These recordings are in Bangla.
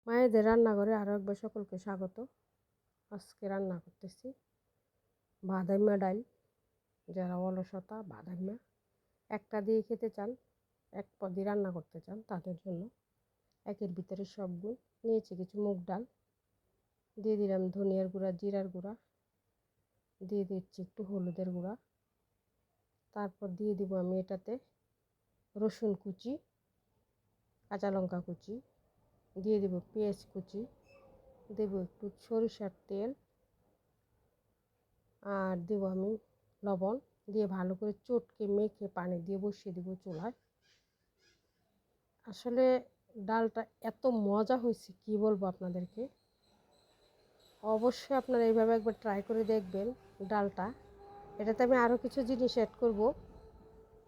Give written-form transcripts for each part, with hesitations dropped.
মায়েদের রান্নাঘরে আরও একবার সকলকে স্বাগত। আজকে রান্না করতেছি বাদাইমা ডাল। যারা অলসতা বাদাইমা একটা দিয়ে খেতে চান, এক পদই রান্না করতে চান, তাদের জন্য একের ভিতরে সব গুণ নিয়েছি। কিছু মুগ ডাল দিয়ে দিলাম, ধনিয়ার গুঁড়া, জিরার গুঁড়া দিয়ে দিচ্ছি, একটু হলুদের গুঁড়া। তারপর দিয়ে দিব আমি এটাতে রসুন কুচি, কাঁচা লঙ্কা কুচি, দিয়ে দিব পেঁয়াজ কুচি, দেব একটু সরিষার তেল, আর দেব আমি লবণ দিয়ে ভালো করে চটকে মেখে পানি দিয়ে বসিয়ে দেবো চুলায়। আসলে ডালটা এত মজা হয়েছে কি বলবো আপনাদেরকে। অবশ্যই আপনারা এইভাবে একবার ট্রাই করে দেখবেন ডালটা। এটাতে আমি আরও কিছু জিনিস অ্যাড করব।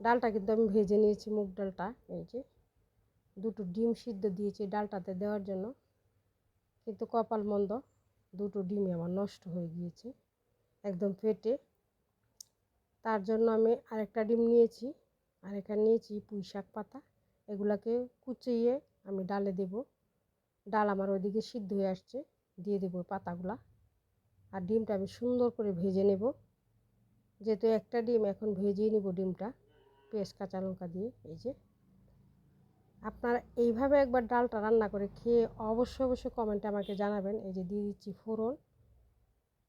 ডালটা কিন্তু আমি ভেজে নিয়েছি, মুগ ডালটা। এই যে দুটো ডিম সিদ্ধ দিয়েছি ডালটাতে দেওয়ার জন্য, কিন্তু কপাল মন্দ, দুটো ডিমই আমার নষ্ট হয়ে গিয়েছে একদম ফেটে। তার জন্য আমি আরেকটা ডিম নিয়েছি, আর এখানে নিয়েছি পুঁই শাক পাতা। এগুলাকে কুচিয়ে আমি ডালে দেব। ডাল আমার ওইদিকে সিদ্ধ হয়ে আসছে, দিয়ে দেবো পাতাগুলা। আর ডিমটা আমি সুন্দর করে ভেজে নেব, যেহেতু একটা ডিম এখন ভেজেই নেব ডিমটা পেঁয়াজ কাঁচা লঙ্কা দিয়ে। এই যে আপনারা এইভাবে একবার ডালটা রান্না করে খেয়ে অবশ্যই কমেন্টে আমাকে জানাবেন। এই যে দিয়ে দিচ্ছি ফোড়ন,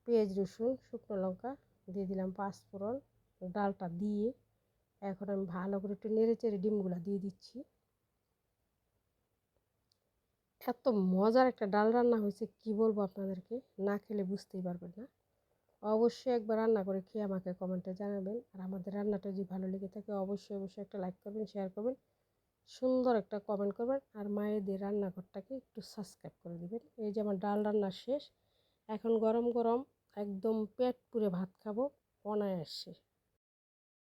পেঁয়াজ রসুন শুকনো লঙ্কা দিয়ে দিলাম, পাঁচ ফোড়ন। ডালটা দিয়ে এখন আমি ভালো করে একটু নেড়ে চেড়ে ডিমগুলা দিয়ে দিচ্ছি। এত মজার একটা ডাল রান্না হয়েছে কি বলবো আপনাদেরকে, না খেলে বুঝতেই পারবেন না। অবশ্যই একবার রান্না করে খেয়ে আমাকে কমেন্টে জানাবেন। আর আমাদের রান্নাটা যদি ভালো লেগে থাকে অবশ্যই একটা লাইক করবেন, শেয়ার করবেন, সুন্দর একটা কমেন্ট করবেন, আর মায়েদের রান্নাঘরটাকে একটু সাবস্ক্রাইব করে দেবেন। এই যে আমার ডাল রান্না শেষ, এখন গরম গরম একদম পেট পুরে ভাত খাবো অনায়াসে।